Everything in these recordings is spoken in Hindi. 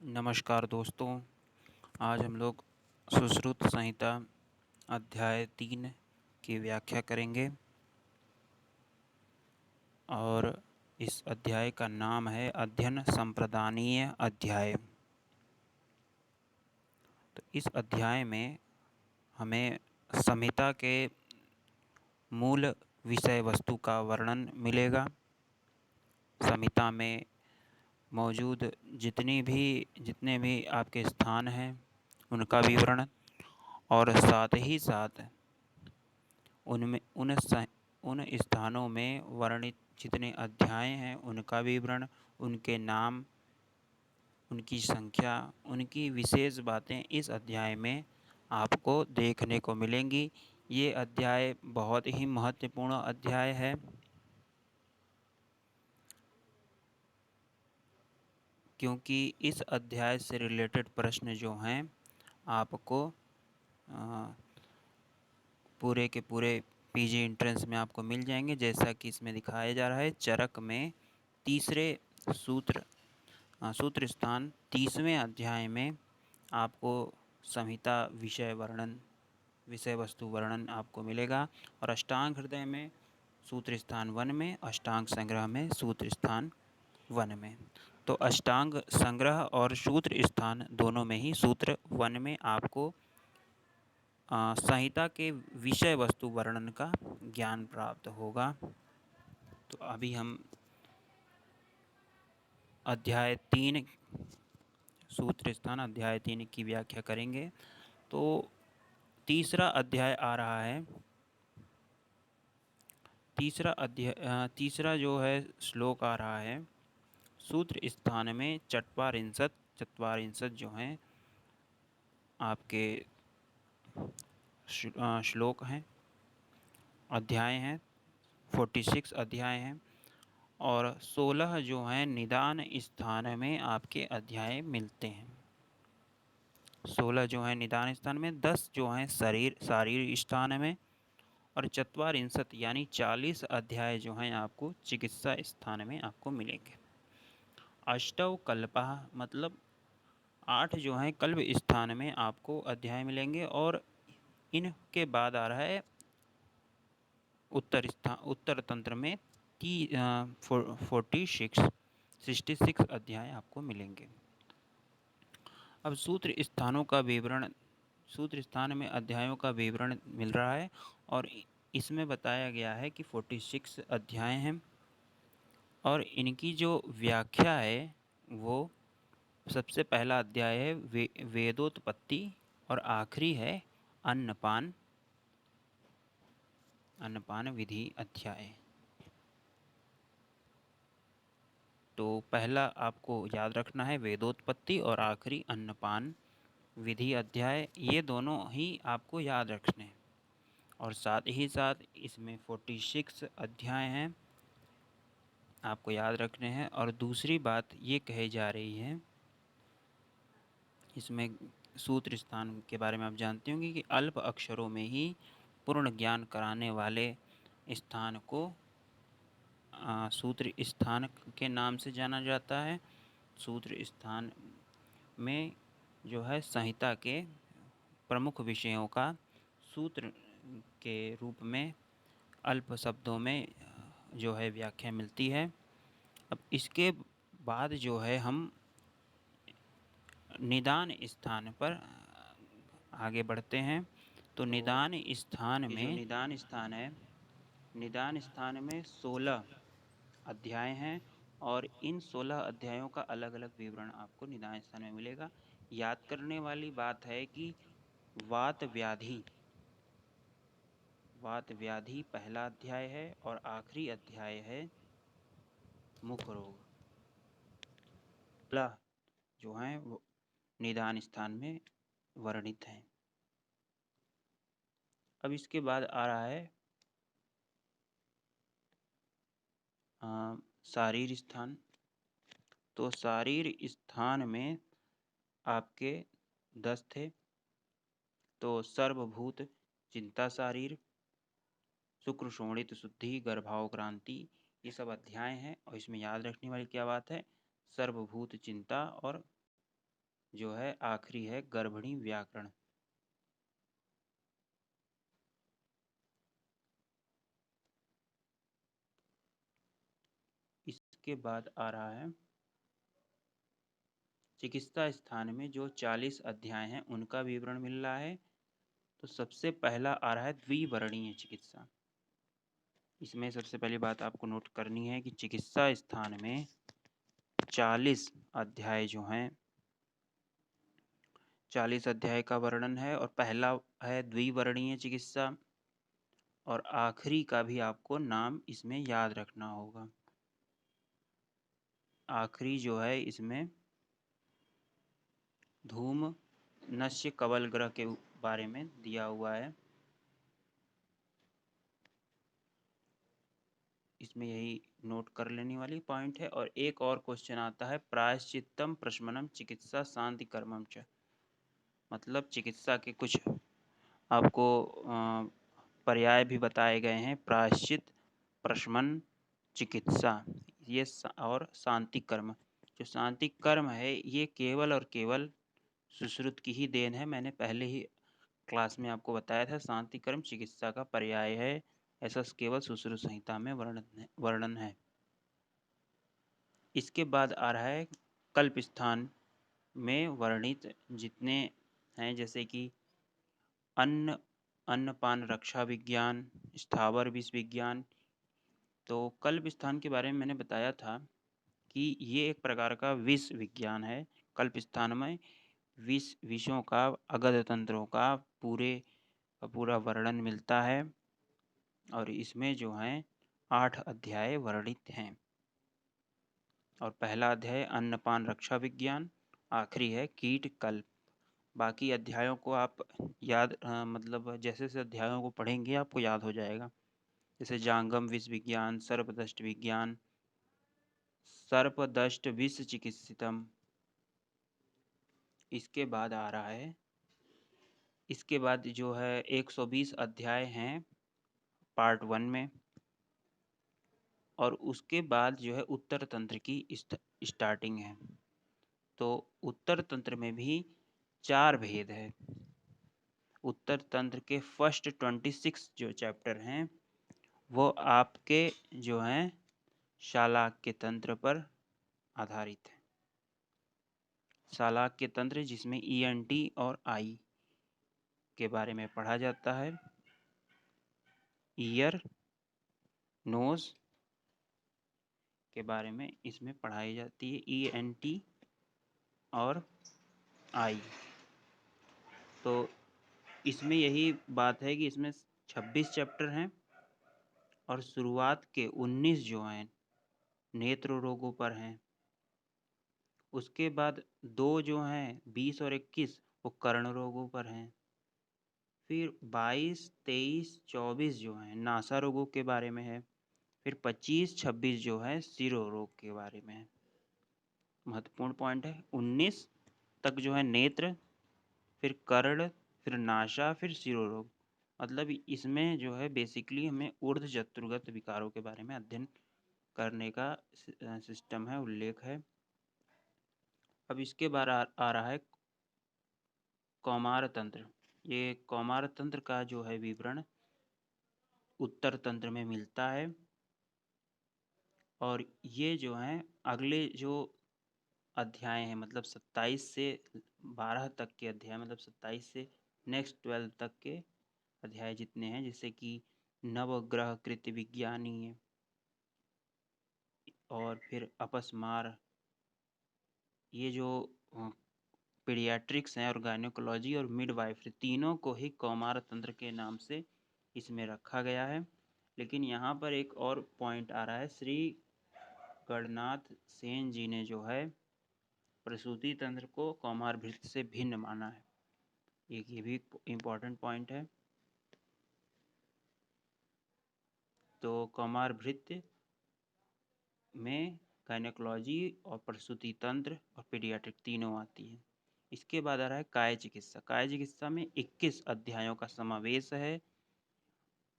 नमस्कार दोस्तों। आज हम लोग सुश्रुत संहिता अध्याय 3 की व्याख्या करेंगे और इस अध्याय का नाम है अध्ययन संप्रदानीय अध्याय। तो इस अध्याय में हमें संहिता के मूल विषय वस्तु का वर्णन मिलेगा। संहिता में मौजूद जितने भी आपके स्थान हैं उनका विवरण और साथ ही साथ उन स्थानों में वर्णित जितने अध्याय हैं उनका विवरण, उनके नाम, उनकी संख्या, उनकी विशेष बातें इस अध्याय में आपको देखने को मिलेंगी। ये अध्याय बहुत ही महत्वपूर्ण अध्याय है क्योंकि इस अध्याय से रिलेटेड प्रश्न जो हैं आपको पूरे के पूरे पीजी एंट्रेंस में आपको मिल जाएंगे। जैसा कि इसमें दिखाया जा रहा है, चरक में तीसरे सूत्र स्थान 30वें अध्याय में आपको संहिता विषय वस्तु वर्णन आपको मिलेगा और अष्टांग हृदय में सूत्र स्थान 1 में, अष्टांग संग्रह में सूत्र स्थान 1 में। तो अष्टांग संग्रह और सूत्र स्थान दोनों में ही सूत्र 1 में आपको संहिता के विषय वस्तु वर्णन का ज्ञान प्राप्त होगा। तो अभी हम अध्याय 3 सूत्र स्थान अध्याय 3 की व्याख्या करेंगे। तो तीसरा अध्याय आ रहा है। तीसरा जो है श्लोक आ रहा है सूत्र स्थान में चत्वारिंशत् जो हैं आपके श्लोक हैं, अध्याय हैं, 46 अध्याय हैं और 16 जो हैं निदान स्थान में आपके अध्याय मिलते हैं। 16 जो हैं निदान स्थान में, 10 जो हैं शारीर स्थान में और चत्वारिंशत् यानी 40 अध्याय जो हैं आपको चिकित्सा स्थान में आपको मिलेंगे। अष्टौ कल्पः मतलब 8 जो हैं कल्प स्थान में आपको अध्याय मिलेंगे और इनके बाद आ रहा है उत्तर तंत्र में 66 अध्याय आपको मिलेंगे। अब सूत्र स्थान में अध्यायों का विवरण मिल रहा है और इसमें बताया गया है कि 46 अध्याय हैं और इनकी जो व्याख्या है वो सबसे पहला अध्याय है वेदोत्पत्ति और आखिरी है अन्नपान विधि अध्याय। तो पहला आपको याद रखना है वेदोत्पत्ति और आखिरी अन्नपान विधि अध्याय, ये दोनों ही आपको याद रखने हैं और साथ ही साथ इसमें 46 अध्याय हैं आपको याद रखने हैं। और दूसरी बात ये कही जा रही है इसमें सूत्र स्थान के बारे में आप जानते होंगे कि अल्प अक्षरों में ही पूर्ण ज्ञान कराने वाले स्थान को सूत्र स्थान के नाम से जाना जाता है। सूत्र स्थान में जो है संहिता के प्रमुख विषयों का सूत्र के रूप में अल्प शब्दों में जो है व्याख्या मिलती है। अब इसके बाद जो है हम निदान स्थान पर आगे बढ़ते हैं। तो निदान स्थान में 16 अध्याय हैं और इन 16 अध्यायों का अलग अलग विवरण आपको निदान स्थान में मिलेगा। याद करने वाली बात है कि वात व्याधि पहला अध्याय है और आखिरी अध्याय है मुख रोग जो है वो निदान स्थान में वर्णित हैं। अब इसके बाद आ रहा है शारीर स्थान। तो शारीर स्थान में आपके 10 थे। तो सर्वभूत चिंता शारीर, शुक्र शोणित शुद्धि, गर्भाव क्रांति, ये सब अध्याय हैं और इसमें याद रखने वाली क्या बात है, सर्वभूत चिंता और जो है आखिरी है गर्भिणी व्याकरण। इसके बाद आ रहा है चिकित्सा स्थान में जो 40 अध्याय हैं उनका विवरण मिल रहा है। तो सबसे पहला आ रहा है द्विवर्णीय चिकित्सा। इसमें सबसे पहली बात आपको नोट करनी है कि चिकित्सा स्थान में 40 अध्याय जो हैं, 40 अध्याय का वर्णन है और पहला है द्विवर्णीय चिकित्सा और आखिरी का भी आपको नाम इसमें याद रखना होगा। आखिरी जो है इसमें धूम नस्य कवल ग्रह के बारे में दिया हुआ है। इसमें यही नोट कर लेने वाली पॉइंट है। और एक और क्वेश्चन आता है प्रायश्चित्तम प्रशमनम चिकित्सा शांति कर्मम च, मतलब चिकित्सा के कुछ आपको पर्याय भी बताए गए हैं। प्रायश्चित, प्रशमन, चिकित्सा ये और शांति कर्म। जो शांति कर्म है ये केवल और केवल सुश्रुत की ही देन है। मैंने पहले ही क्लास में आपको बताया था शांति कर्म चिकित्सा का पर्याय है, ऐसा केवल सुश्रुत संहिता में वर्णन है। इसके बाद आ रहा है कल्प स्थान में वर्णित जितने हैं, जैसे कि अन्न, अन्नपान रक्षा विज्ञान, स्थावर विष विज्ञान। तो कल्प स्थान के बारे में मैंने बताया था कि ये एक प्रकार का विष विज्ञान है। कल्प स्थान में विषों का, अगध तंत्रों का पूरा वर्णन मिलता है और इसमें जो हैं 8 अध्याय वर्णित हैं। और पहला अध्याय अन्नपान रक्षा विज्ञान, आखिरी है कीट कल्प। बाकी अध्यायों को आप याद मतलब जैसे जैसे अध्यायों को पढ़ेंगे आपको याद हो जाएगा। जैसे जांगम विष विज्ञान, सर्पदष्ट विज्ञान, सर्पदष्ट विष चिकित्सितम। इसके बाद आ रहा है, इसके बाद जो है 120 अध्याय हैं पार्ट 1 में। और उसके बाद जो है उत्तर तंत्र की स्टार्टिंग है। तो उत्तर तंत्र में भी 4 भेद है। उत्तर तंत्र के फर्स्ट 26 जो चैप्टर हैं वो आपके जो हैं शालाक्य तंत्र पर आधारित है। शालाक्य तंत्र जिसमें ENT और आई के बारे में पढ़ा जाता है। ईयर, नोज के बारे में इसमें पढ़ाई जाती है, ENT और आई। तो इसमें यही बात है कि इसमें 26 चैप्टर हैं और शुरुआत के 19 जो हैं नेत्र रोगों पर हैं। उसके बाद 2 जो हैं 20 और 21 वो कर्ण रोगों पर हैं। फिर 22, 23, 24 जो हैं नासा रोगों के बारे में है। फिर 25, 26 जो है सिरो रोग के बारे में है। महत्वपूर्ण पॉइंट है। 19 तक जो है नेत्र, फिर कर्ण, फिर नासा, फिर सिरो रोग। मतलब इसमें जो है बेसिकली हमें ऊर्ध्व चतुर्गत विकारों के बारे में अध्ययन करने का सिस्टम है, उल्लेख है। अब इसके बाद आ रहा है कौमार तंत्र। ये कौमार तंत्र का जो है विवरण उत्तर तंत्र में मिलता है। और ये जो हैं अगले जो अध्याय हैं, मतलब 27 से 12 तक के अध्याय, मतलब 27 से नेक्स्ट 12 तक के अध्याय जितने हैं, जैसे कि नवग्रह कृत विज्ञानी और फिर अपस्मार, ये जो पीडियाट्रिक्स हैं और गायनेकोलॉजी और मिडवाइफरी तीनों को ही कौमार तंत्र के नाम से इसमें रखा गया है। लेकिन यहाँ पर एक और पॉइंट आ रहा है, श्री गणनाथ सेन जी ने जो है प्रसूति तंत्र को कौमार भृत्य से भिन्न माना है। एक ये भी इम्पॉर्टेंट पॉइंट है। तो कौमार भृत्य में गायनेकोलॉजी और प्रसूति तंत्र और पीडियाट्रिक तीनों आती है। इसके बाद आ रहा है काय चिकित्सा। काय चिकित्सा में 21 अध्यायों का समावेश है।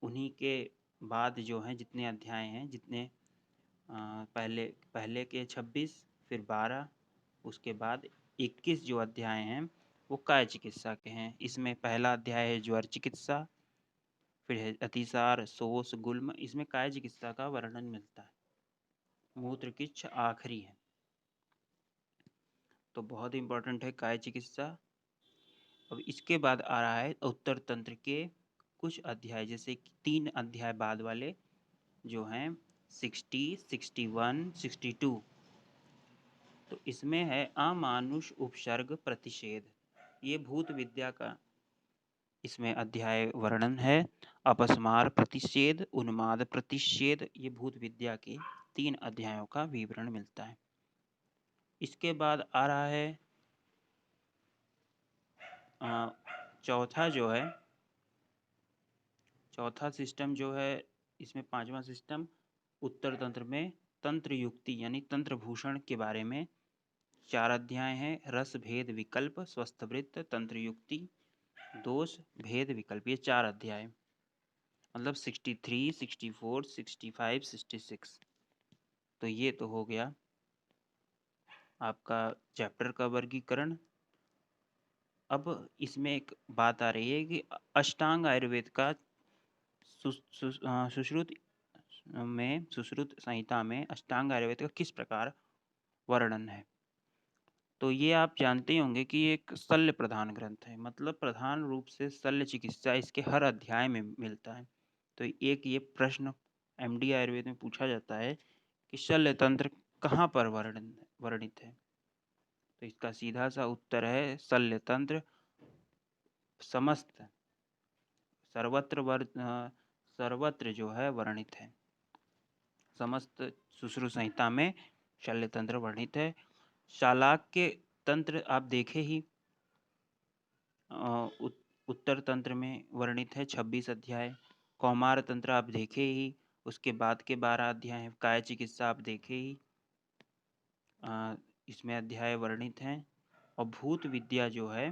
उन्हीं के बाद जो हैं जितने अध्याय हैं, जितने पहले के 26, फिर 12, उसके बाद 21 जो अध्याय हैं वो काय चिकित्सा के हैं। इसमें पहला अध्याय है ज्वर चिकित्सा, फिर है अतिसार, शोष, गुल्म। इसमें काय चिकित्सा का वर्णन मिलता है। मूत्र किच्छ आखिरी है, तो बहुत इंपॉर्टेंट है काय चिकित्सा। अब इसके बाद आ रहा है उत्तर तंत्र के कुछ अध्याय, जैसे 3 अध्याय बाद वाले जो हैं 60, 61, 62। तो इसमें है अमानुष उपसर्ग प्रतिषेध, ये भूत विद्या का इसमें अध्याय वर्णन है। अपस्मार प्रतिषेध, उन्माद प्रतिषेध, ये भूत विद्या के 3 अध्यायों का विवरण मिलता है। इसके बाद आ रहा है चौथा जो है, चौथा सिस्टम जो है, इसमें 5वां सिस्टम उत्तर तंत्र में तंत्र युक्ति यानी तंत्र भूषण के बारे में 4 अध्याय हैं। रस भेद विकल्प, स्वस्थ वृत्त, तंत्र युक्ति, दोष भेद विकल्प, ये 4 अध्याय, मतलब 63, 64, 65, 66। तो ये तो हो गया आपका चैप्टर का वर्गीकरण। अब इसमें एक बात आ रही है कि अष्टांग आयुर्वेद का सुश्रुत संहिता में अष्टांग आयुर्वेद का किस प्रकार वर्णन है। तो ये आप जानते ही होंगे कि एक शल्य प्रधान ग्रंथ है, मतलब प्रधान रूप से शल्य चिकित्सा इसके हर अध्याय में मिलता है। तो एक ये प्रश्न एमडी आयुर्वेद में पूछा जाता है कि शल्य तंत्र कहाँ पर वर्णित है। तो इसका सीधा सा उत्तर है शल्य तंत्र समस्त सर्वत्र जो है वर्णित है। समस्त सुश्रुत संहिता में शल्य तंत्र वर्णित है। शालाक्य तंत्र आप देखे ही, उत्तर तंत्र में वर्णित है 26 अध्याय। कौमार तंत्र आप देखे ही, उसके बाद के 12 अध्याय हैं। काय चिकित्सा आप देखे ही, इसमें अध्याय वर्णित हैं। और भूत विद्या जो है,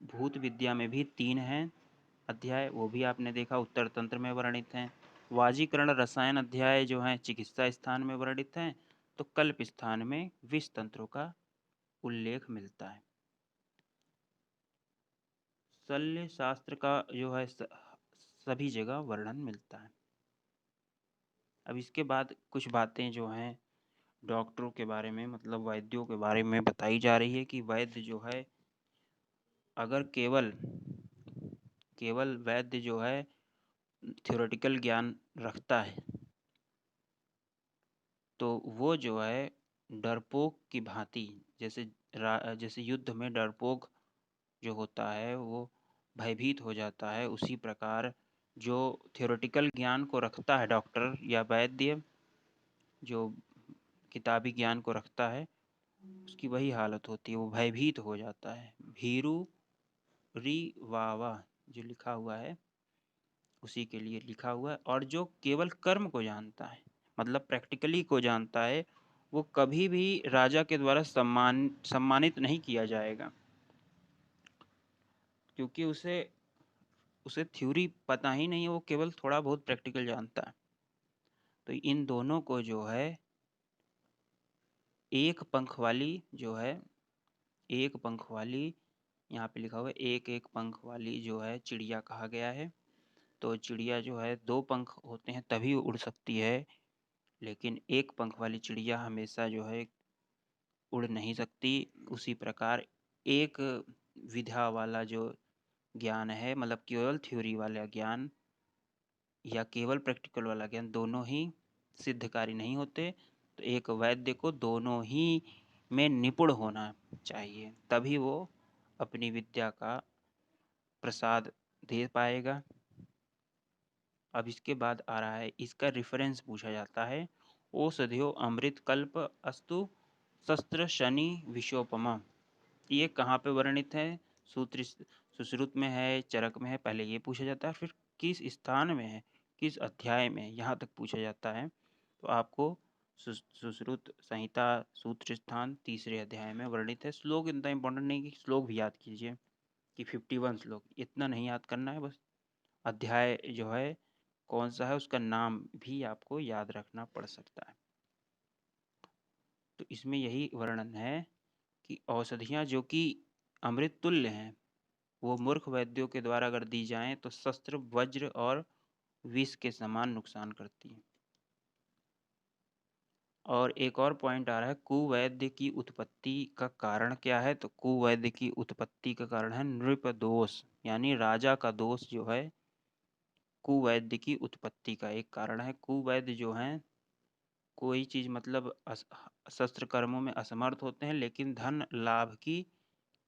भूत विद्या में भी 3 हैं अध्याय, वो भी आपने देखा, उत्तर तंत्र में वर्णित हैं। वाजीकरण रसायन अध्याय जो हैं चिकित्सा स्थान में वर्णित हैं, तो कल्प स्थान में विष तंत्रों का उल्लेख मिलता है। शल्य शास्त्र का जो है सभी जगह वर्णन मिलता है। अब इसके बाद कुछ बातें जो हैं डॉक्टरों के बारे में, मतलब वैद्यों के बारे में बताई जा रही है कि वैद्य जो है, अगर केवल वैद्य जो है थ्योरेटिकल ज्ञान रखता है, तो वो जो है डरपोक की भांति, जैसे युद्ध में डरपोक जो होता है वो भयभीत हो जाता है, उसी प्रकार जो थ्योरेटिकल ज्ञान को रखता है डॉक्टर या वैद्य, जो किताबी ज्ञान को रखता है, उसकी वही हालत होती है, वो भयभीत हो जाता है। भीरू री वावा जो लिखा हुआ है उसी के लिए लिखा हुआ है। और जो केवल कर्म को जानता है, मतलब प्रैक्टिकली को जानता है, वो कभी भी राजा के द्वारा सम्मानित नहीं किया जाएगा, क्योंकि उसे थ्योरी पता ही नहीं है, वो केवल थोड़ा बहुत प्रैक्टिकल जानता है। तो इन दोनों को जो है एक पंख वाली जो है, एक पंख वाली, यहाँ पे लिखा हुआ है एक एक पंख वाली जो है चिड़िया कहा गया है। तो चिड़िया जो है 2 पंख होते हैं तभी उड़ सकती है, लेकिन एक पंख वाली चिड़िया हमेशा जो है उड़ नहीं सकती। उसी प्रकार एक विधा वाला जो ज्ञान है, मतलब केवल थ्योरी वाला ज्ञान या केवल प्रैक्टिकल वाला ज्ञान, दोनों ही सिद्धकारी नहीं होते। तो एक वैद्य को दोनों ही में निपुण होना चाहिए, तभी वो अपनी विद्या का प्रसाद दे पाएगा। अब इसके बाद आ रहा है, इसका रेफरेंस पूछा जाता है। औषधियो अमृत कल्प अस्तु शस्त्र शनि विशोपमा, ये कहाँ पे वर्णित है? सूत्र सुश्रुत में है, चरक में है, पहले ये पूछा जाता है, फिर किस स्थान में है, किस अध्याय में, यहाँ तक पूछा जाता है। तो आपको सुश्रुत संहिता सूत्र स्थान 3रे अध्याय में वर्णित है। श्लोक इतना इम्पोर्टेंट नहीं कि श्लोक भी याद कीजिए कि 51 श्लोक, इतना नहीं याद करना है, बस अध्याय जो है कौन सा है उसका नाम भी आपको याद रखना पड़ सकता है। तो इसमें यही वर्णन है कि औषधियाँ जो कि अमृत तुल्य हैं, वो मूर्ख वैद्यों के द्वारा अगर दी जाएँ तो शस्त्र, वज्र और विष के समान नुकसान करती हैं। और एक और पॉइंट आ रहा है, कुवैद्य की उत्पत्ति का कारण क्या है? तो कुवैद्य की उत्पत्ति का कारण है नृप दोष, यानी राजा का दोष जो है कुवैद्य की उत्पत्ति का एक कारण है। कुवैद्य जो हैं कोई चीज़ मतलब शस्त्र कर्मों में असमर्थ होते हैं, लेकिन धन लाभ की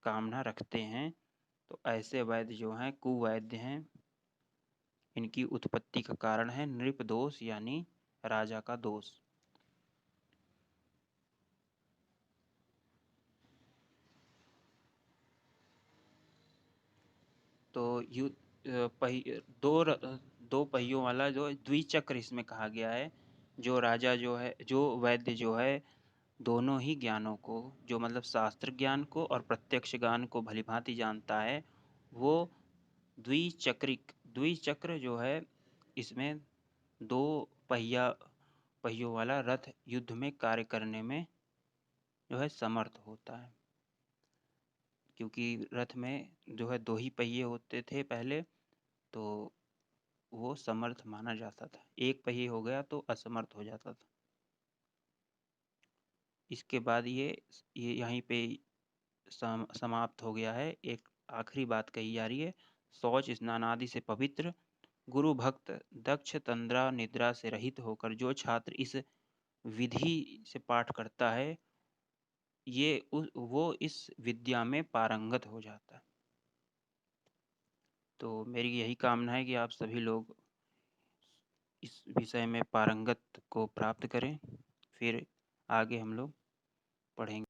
कामना रखते हैं। तो ऐसे वैद्य जो हैं कुवैद्य हैं। इनकी उत्पत्ति का कारण है नृप दोष, यानी राजा का दोष। तो दो पहियों वाला जो द्विचक्र इसमें कहा गया है। जो राजा जो है, जो वैद्य जो है, दोनों ही ज्ञानों को, जो मतलब शास्त्र ज्ञान को और प्रत्यक्ष ज्ञान को भलीभांति जानता है, वो द्विचक्र जो है, इसमें दो पहियों वाला रथ युद्ध में कार्य करने में जो है समर्थ होता है। क्योंकि रथ में जो है दो ही पहिए होते थे पहले, तो वो समर्थ माना जाता था। एक पहिए हो गया तो असमर्थ हो जाता था। इसके बाद ये यहीं पे समाप्त हो गया है। एक आखिरी बात कही जा रही है, शौच स्नान आदि से पवित्र, गुरु भक्त, दक्ष, तंद्रा निद्रा से रहित होकर जो छात्र इस विधि से पाठ करता है, वो इस विद्या में पारंगत हो जाता है। तो मेरी यही कामना है कि आप सभी लोग इस विषय में पारंगत को प्राप्त करें। फिर आगे हम लोग पढ़ेंगे।